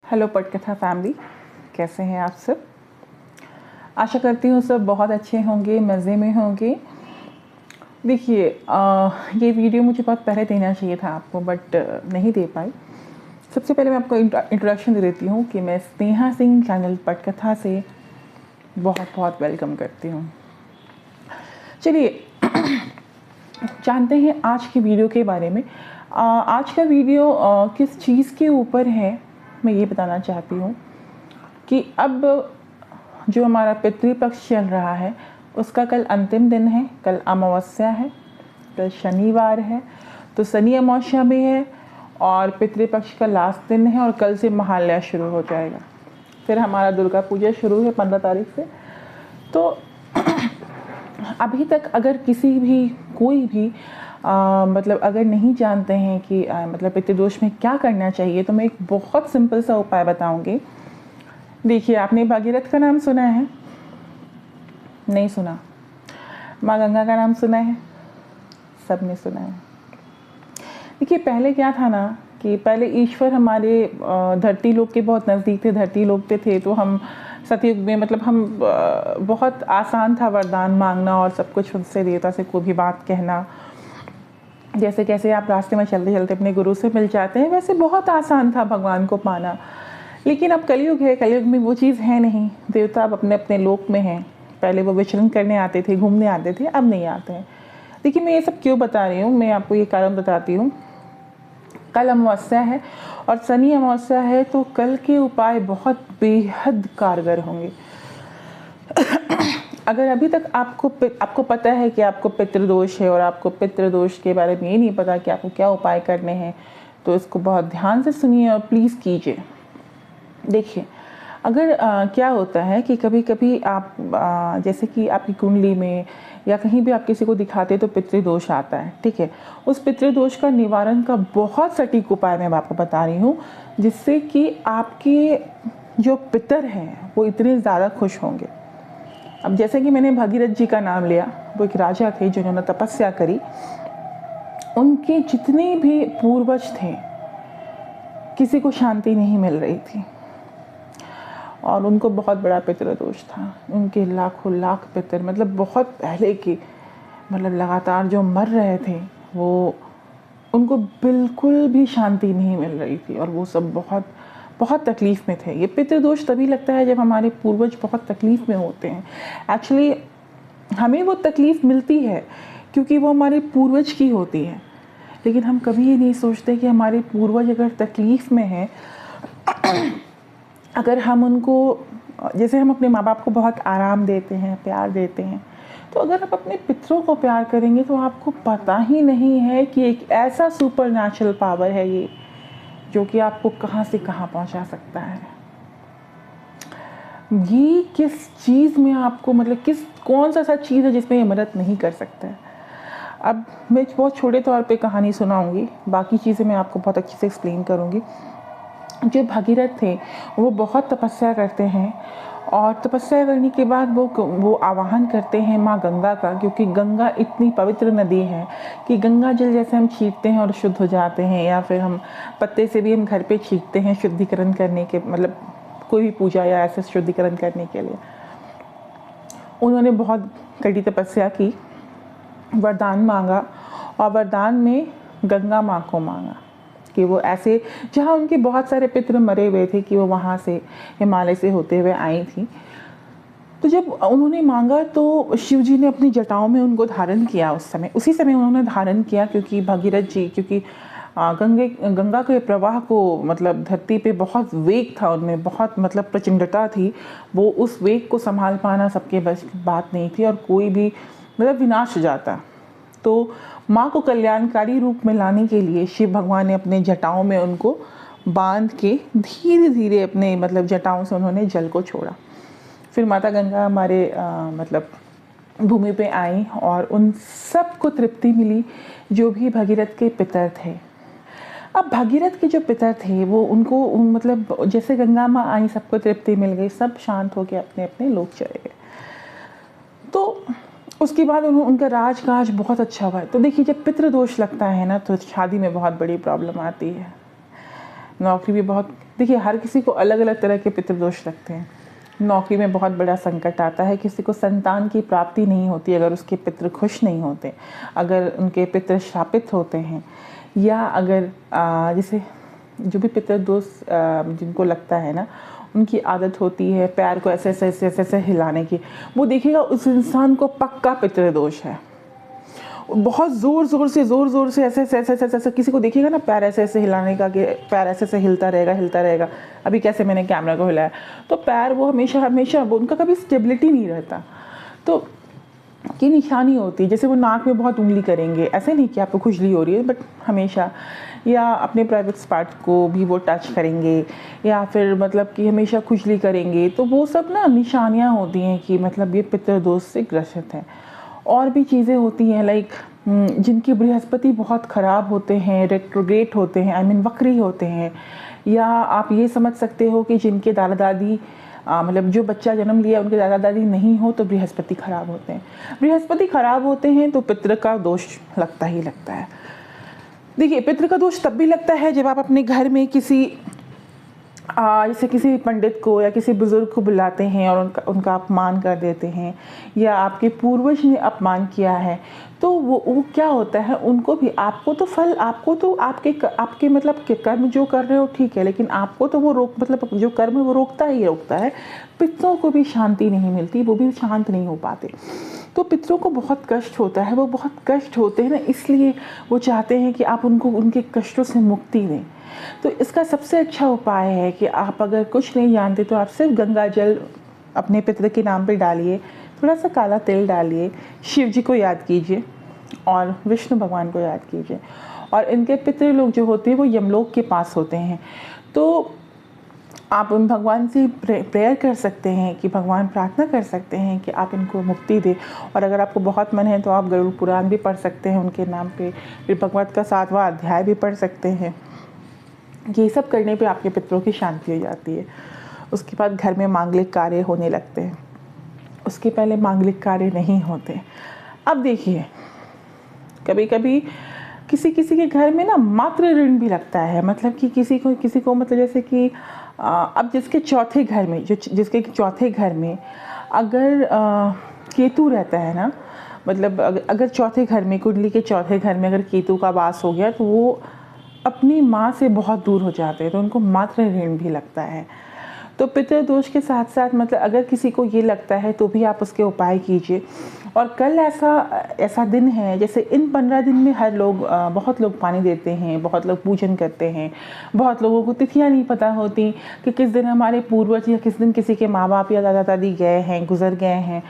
Hello पटकथा family, कैसे हैं आप सब। आशा करती हूँ सब बहुत अच्छे होंगे, मज़े में होंगे। देखिए ये वीडियो मुझे बहुत पहले देना चाहिए था आपको, बट नहीं दे पाई। सबसे पहले मैं आपको इंट्रोडक्शन दे देती हूँ कि मैं स्नेहा सिंह चैनल पटकथा से बहुत बहुत वेलकम करती हूँ। चलिए जानते हैं आज की वीडियो के बारे में। आज का वीडियो किस चीज़ के ऊपर है मैं ये बताना चाहती हूँ कि अब जो हमारा पितृपक्ष चल रहा है उसका कल अंतिम दिन है। कल अमावस्या है, कल शनिवार है, तो शनि अमावस्या भी है और पितृपक्ष का लास्ट दिन है और कल से महालया शुरू हो जाएगा। फिर हमारा दुर्गा पूजा शुरू है 15 तारीख से। तो अभी तक अगर किसी भी कोई भी मतलब अगर नहीं जानते हैं कि मतलब पितृदोष में क्या करना चाहिए, तो मैं एक बहुत सिंपल सा उपाय बताऊंगी। देखिए, आपने भागीरथ का नाम सुना है? नहीं सुना? माँ गंगा का नाम सुना है? सबने सुना है। देखिए, पहले क्या था ना कि पहले ईश्वर हमारे धरती लोक के बहुत नज़दीक थे, धरती लोक पे थे। तो हम सतयुग में मतलब हम बहुत आसान था वरदान मांगना और सब कुछ उनसे देवता से कोई भी बात कहना। जैसे कैसे आप रास्ते में चलते चलते अपने गुरु से मिल जाते हैं, वैसे बहुत आसान था भगवान को पाना। लेकिन अब कलयुग है, कलयुग में वो चीज़ है नहीं। देवता अब अपने अपने लोक में हैं। पहले वो विचरण करने आते थे, घूमने आते थे, अब नहीं आते हैं। देखिए, मैं ये सब क्यों बता रही हूँ, मैं आपको ये कारण बताती हूँ। कल अमावस्या है और शनि अमावस्या है, तो कल के उपाय बहुत बेहद कारगर होंगे। अगर अभी तक आपको पता है कि आपको पितृदोष है और आपको पितृदोष के बारे में ये नहीं पता कि आपको क्या उपाय करने हैं, तो इसको बहुत ध्यान से सुनिए और प्लीज़ कीजिए। देखिए, अगर क्या होता है कि कभी कभी आप जैसे कि आपकी कुंडली में या कहीं भी आप किसी को दिखाते तो पितृदोष आता है, ठीक है। उस पितृदोष का निवारण का बहुत सटीक उपाय मैं आपको बता रही हूँ, जिससे कि आपके जो पितर हैं वो इतने ज़्यादा खुश होंगे। अब जैसे कि मैंने भागीरथ जी का नाम लिया, वो एक राजा थे जिन्होंने तपस्या करी। उनके जितने भी पूर्वज थे, किसी को शांति नहीं मिल रही थी और उनको बहुत बड़ा पितृदोष था। उनके लाखों लाख पितर, मतलब बहुत पहले की, मतलब लगातार जो मर रहे थे, वो उनको बिल्कुल भी शांति नहीं मिल रही थी और वो सब बहुत बहुत तकलीफ़ में थे। ये पितृदोष तभी लगता है जब हमारे पूर्वज बहुत तकलीफ़ में होते हैं। एक्चुअली हमें वो तकलीफ़ मिलती है क्योंकि वो हमारे पूर्वज की होती है, लेकिन हम कभी ये नहीं सोचते कि हमारे पूर्वज अगर तकलीफ़ में हैं, अगर हम उनको, जैसे हम अपने माँ बाप को बहुत आराम देते हैं, प्यार देते हैं, तो अगर आप अपने पितरों को प्यार करेंगे तो आपको पता ही नहीं है कि एक ऐसा सुपर नेचुरल पावर है ये, जो कि आपको कहाँ से कहाँ पहुँचा सकता है। ये किस चीज़ में आपको, मतलब कौन सा चीज़ है जिसमें ये मदद नहीं कर सकता है। अब मैं बहुत छोटे तौर पे कहानी सुनाऊंगी, बाकी चीज़ें मैं आपको बहुत अच्छे से एक्सप्लेन करूंगी। जो भागीरथ थे वो बहुत तपस्या करते हैं और तपस्या करने के बाद वो आवाहन करते हैं माँ गंगा का, क्योंकि गंगा इतनी पवित्र नदी है कि गंगा जल जैसे हम छींटते हैं और शुद्ध हो जाते हैं, या फिर हम पत्ते से भी हम घर पे छींटते हैं शुद्धिकरण करने के, मतलब कोई भी पूजा या ऐसे शुद्धिकरण करने के लिए। उन्होंने बहुत कड़ी तपस्या की, वरदान मांगा और वरदान में गंगा माँ को मांगा कि वो ऐसे, जहाँ उनके बहुत सारे पितृ मरे हुए थे, कि वो वहाँ से हिमालय से होते हुए आई थी। तो जब उन्होंने मांगा तो शिव जी ने अपनी जटाओं में उनको धारण किया। उसी समय उन्होंने धारण किया, क्योंकि भागीरथ जी, क्योंकि गंगा के प्रवाह को, मतलब धरती पे बहुत वेग था उनमें, बहुत मतलब प्रचंडता थी। वो उस वेग को संभाल पाना सबके बस की बात नहीं थी और कोई भी मतलब विनाश हो जाता। तो माँ को कल्याणकारी रूप में लाने के लिए शिव भगवान ने अपने जटाओं में उनको बांध के धीरे धीरे अपने मतलब जटाओं से उन्होंने जल को छोड़ा। फिर माता गंगा हमारे मतलब भूमि पे आई और उन सबको तृप्ति मिली जो भी भगीरथ के पितर थे। अब भगीरथ के जो पितर थे वो उनको मतलब जैसे गंगा माँ आई, सबको तृप्ति मिल गई, सब शांत होकर अपने अपने लोक चले गए। तो उसके बाद उनका राजकाज बहुत अच्छा हुआ। तो देखिए, जब पितृदोष लगता है ना, तो शादी में बहुत बड़ी प्रॉब्लम आती है। नौकरी भी बहुत, देखिए हर किसी को अलग अलग तरह के पितृदोष लगते हैं। नौकरी में बहुत बड़ा संकट आता है, किसी को संतान की प्राप्ति नहीं होती अगर उसके पितृ खुश नहीं होते, अगर उनके पितृ शापित होते हैं, या अगर जैसे जो भी पितृदोष जिनको लगता है ना, उनकी आदत होती है पैर को ऐसे ऐसे ऐसे ऐसे ऐसे हिलाने की, वो देखिएगा उस इंसान को पक्का पितृदोष है। बहुत ज़ोर ज़ोर से ऐसे ऐसे ऐसे ऐसे ऐसे किसी को देखिएगा ना पैर ऐसे ऐसे हिलाने का, कि पैर ऐसे ऐसे हिलता रहेगा। अभी कैसे मैंने कैमरा को हिलाया, तो पैर वो हमेशा वो उनका कभी स्टेबिलिटी नहीं रहता, तो की निशानी होती है। जैसे वो नाक में बहुत उंगली करेंगे, ऐसे नहीं कि आपको खुजली हो रही है, बट हमेशा, या अपने प्राइवेट पार्ट को भी वो टच करेंगे, या फिर मतलब कि हमेशा खुजली करेंगे, तो वो सब ना निशानियाँ होती हैं कि मतलब ये पितृदोष से ग्रसित है। और भी चीज़ें होती हैं लाइक जिनकी बृहस्पति बहुत ख़राब होते हैं, रेट्रोग्रेड होते हैं, वक्री होते हैं, या आप ये समझ सकते हो कि जिनके दादा दादी मतलब जो बच्चा जन्म लिया उनके दादा दादी नहीं हो तो बृहस्पति ख़राब होते हैं। बृहस्पति ख़राब होते हैं तो पितृ का दोष लगता ही लगता है। देखिए पितृ का दोष तब भी लगता है जब आप अपने घर में किसी जैसे किसी पंडित को या किसी बुज़ुर्ग को बुलाते हैं और उनका अपमान कर देते हैं, या आपके पूर्वज ने अपमान किया है, तो वो क्या होता है, उनको भी आपको तो फल, आपको तो आपके मतलब कर्म जो कर रहे हो ठीक है, लेकिन आपको तो वो मतलब जो कर्म है वो रोकता है। पितरों को भी शांति नहीं मिलती, वो भी शांत नहीं हो पाते, तो पितरों को बहुत कष्ट होता है। वो बहुत कष्ट होते हैं ना, इसलिए वो चाहते हैं कि आप उनको उनके कष्टों से मुक्ति दें। तो इसका सबसे अच्छा उपाय है कि आप अगर कुछ नहीं जानते तो आप सिर्फ गंगा जल अपने पितृ के नाम पे डालिए, थोड़ा सा काला तिल डालिए, शिव जी को याद कीजिए और विष्णु भगवान को याद कीजिए। और इनके पितृ लोग जो होते हैं वो यमलोक के पास होते हैं, तो आप उन भगवान से प्रेयर कर सकते हैं कि भगवान, प्रार्थना कर सकते हैं कि आप इनको मुक्ति दें। और अगर आपको बहुत मन है तो आप गरुड़ पुराण भी पढ़ सकते हैं उनके नाम पे, फिर भगवत का 7वां अध्याय भी पढ़ सकते हैं। ये सब करने पे आपके पितरों की शांति हो जाती है। उसके बाद घर में मांगलिक कार्य होने लगते हैं, उसके पहले मांगलिक कार्य नहीं होते। अब देखिए कभी कभी किसी के घर में ना मातृ ऋण भी लगता है, मतलब कि किसी को मतलब जैसे कि अब जिसके चौथे घर में अगर केतु रहता है ना, मतलब अगर चौथे घर में, कुंडली के चौथे घर में अगर केतु का वास हो गया तो वो अपनी माँ से बहुत दूर हो जाते हैं, तो उनको मातृ ऋण भी लगता है। तो पितृदोष के साथ साथ मतलब अगर किसी को ये लगता है तो भी आप उसके उपाय कीजिए। और कल ऐसा दिन है, जैसे इन 15 दिन में बहुत लोग पानी देते हैं, बहुत लोग पूजन करते हैं, बहुत लोगों को तिथियां नहीं पता होती कि किस दिन हमारे पूर्वज या किस दिन किसी के माँ बाप या दादा दादी गए हैं, गुजर गए हैं,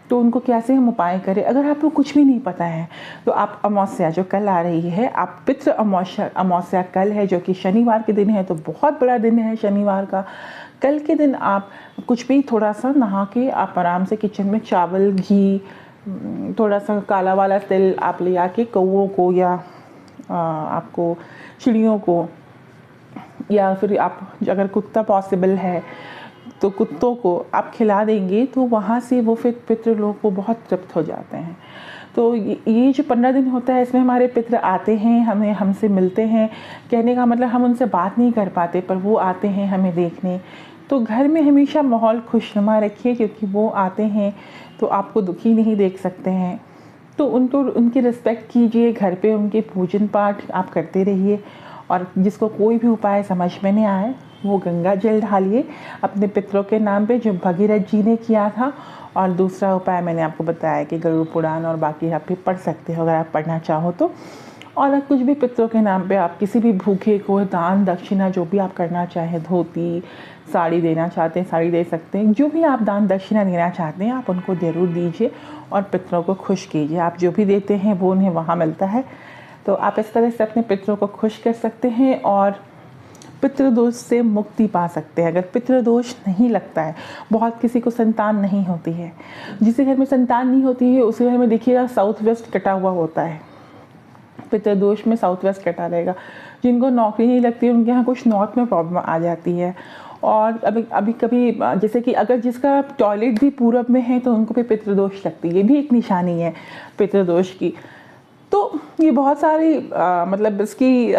तो उनको कैसे हम उपाय करें। अगर आपको कुछ भी नहीं पता है तो आप अमावस्या जो कल आ रही है, आप पितृ अमावस्या कल है जो कि शनिवार के दिन है, तो बहुत बड़ा दिन है शनिवार का। कल के दिन आप कुछ भी थोड़ा सा नहा के आप आराम से किचन में चावल, घी, थोड़ा सा काला वाला तिल आप ले आके कौओं को या आपको चिड़ियों को, या फिर आप अगर कुत्ता पॉसिबल है तो कुत्तों को आप खिला देंगे, तो वहाँ से वो फिर पितृ लोग को बहुत तृप्त हो जाते हैं। तो ये जो 15 दिन होता है इसमें हमारे पितृ आते हैं, हमसे मिलते हैं। कहने का मतलब हम उनसे बात नहीं कर पाते पर वो आते हैं हमें देखने। तो घर में हमेशा माहौल खुशनुमा रखिए, क्योंकि वो आते हैं तो आपको दुखी नहीं देख सकते हैं। तो उनकी रिस्पेक्ट कीजिए, घर पे उनके पूजन पाठ आप करते रहिए। और जिसको कोई भी उपाय समझ में नहीं आए वो गंगा जल ढालिए अपने पितरों के नाम पे जो भगीरथ जी ने किया था। और दूसरा उपाय मैंने आपको बताया कि गरुड़ पुराण और बाकी आप भी पढ़ सकते हो अगर आप पढ़ना चाहो तो। और कुछ भी पितरों के नाम पे आप किसी भी भूखे को दान दक्षिणा जो भी आप करना चाहें, धोती साड़ी देना चाहते हैं साड़ी दे सकते हैं, जो भी आप दान दक्षिणा देना चाहते हैं आप उनको ज़रूर दीजिए और पितरों को खुश कीजिए। आप जो भी देते हैं वो उन्हें वहाँ मिलता है। तो आप इस तरह से अपने पितरों को खुश कर सकते हैं और पितृदोष से मुक्ति पा सकते हैं। अगर पितृदोष नहीं लगता है, बहुत किसी को संतान नहीं होती है, जिस घर में संतान नहीं होती है उस घर में देखिएगा साउथ वेस्ट कटा हुआ होता है, पितृदोष में साउथ वेस्ट कटा रहेगा। जिनको नौकरी नहीं लगती है उनके यहाँ कुछ नॉर्थ में प्रॉब्लम आ जाती है। और अभी कभी जैसे कि अगर जिसका टॉयलेट भी पूरब में है तो उनको भी पितृदोष लगती है, ये भी एक निशानी है पितृदोष की। तो ये बहुत सारी मतलब इसकी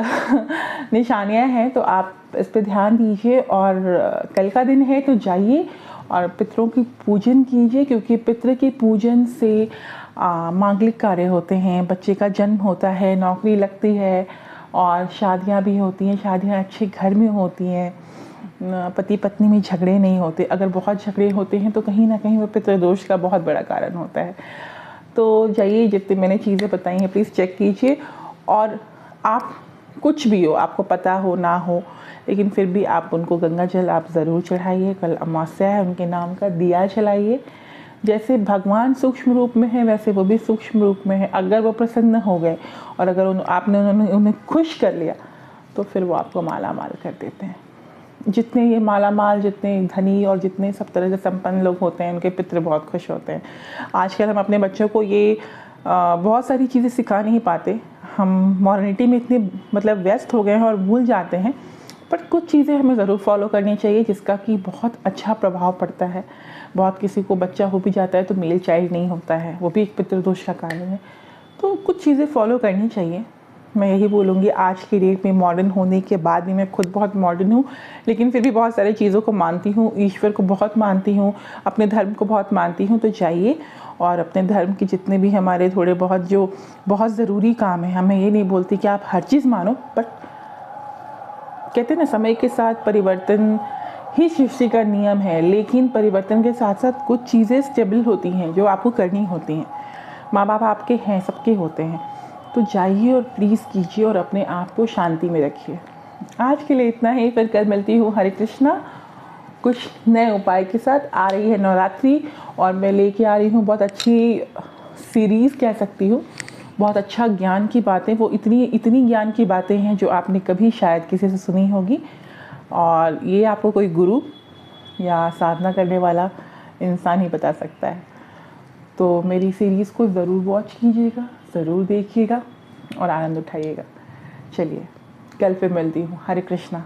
निशानियां हैं। तो आप इस पे ध्यान दीजिए। और कल का दिन है तो जाइए और पितरों की पूजन कीजिए, क्योंकि पितृ के पूजन से मांगलिक कार्य होते हैं, बच्चे का जन्म होता है, नौकरी लगती है और शादियां भी होती हैं। शादियां अच्छे घर में होती हैं, पति पत्नी में झगड़े नहीं होते। अगर बहुत झगड़े होते हैं तो कहीं ना कहीं वो पितृदोष का बहुत बड़ा कारण होता है। तो जाइए, जितनी मैंने चीज़ें बताई हैं प्लीज़ चेक कीजिए। और आप कुछ भी हो, आपको पता हो ना हो, लेकिन फिर भी आप उनको गंगा जल आप ज़रूर चढ़ाइए। कल अमावस्या है, उनके नाम का दिया जलाइए। जैसे भगवान सूक्ष्म रूप में है वैसे वो भी सूक्ष्म रूप में है। अगर वो प्रसन्न हो गए और अगर आपने उन्हें खुश कर लिया तो फिर वो आपको माला माल कर देते हैं। जितने ये माला माल, जितने धनी और जितने सब तरह से संपन्न लोग होते हैं, उनके पितृ बहुत खुश होते हैं। आजकल हम अपने बच्चों को ये बहुत सारी चीज़ें सिखा नहीं पाते। हम मॉडर्निटी में इतने मतलब व्यस्त हो गए हैं और भूल जाते हैं, पर कुछ चीज़ें हमें ज़रूर फॉलो करनी चाहिए जिसका कि बहुत अच्छा प्रभाव पड़ता है। बहुत किसी को बच्चा हो भी जाता है तो मेल चाइल्ड नहीं होता है, वो भी एक पितृदोष का कारण है। तो कुछ चीज़ें फॉलो करनी चाहिए। मैं यही बोलूँगी, आज की डेट में मॉडर्न होने के बाद भी, मैं खुद बहुत मॉडर्न हूँ लेकिन फिर भी बहुत सारी चीज़ों को मानती हूँ, ईश्वर को बहुत मानती हूँ, अपने धर्म को बहुत मानती हूँ। तो जाइए और अपने धर्म के जितने भी हमारे थोड़े बहुत जो बहुत ज़रूरी काम है, हमें ये नहीं बोलती कि आप हर चीज़ मानो, बट कहते हैं ना, समय के साथ परिवर्तन ही सृष्टि का नियम है। लेकिन परिवर्तन के साथ साथ कुछ चीज़ें स्टेबल होती हैं जो आपको करनी होती हैं। माँ बाप आपके हैं, सबके होते हैं। तो जाइए और प्लीज़ कीजिए और अपने आप को शांति में रखिए। आज के लिए इतना ही, फिर कल मिलती हूँ। हरे कृष्णा। कुछ नए उपाय के साथ आ रही है नवरात्रि और मैं लेके आ रही हूँ बहुत अच्छी सीरीज़ कह सकती हूँ, बहुत अच्छा ज्ञान की बातें। वो इतनी ज्ञान की बातें हैं जो आपने कभी शायद किसी से सुनी होगी, और ये आपको कोई गुरु या साधना करने वाला इंसान ही बता सकता है। तो मेरी सीरीज़ को ज़रूर वॉच कीजिएगा, ज़रूर देखिएगा और आनंद उठाइएगा। चलिए, कल फिर मिलती हूँ। हरे कृष्णा।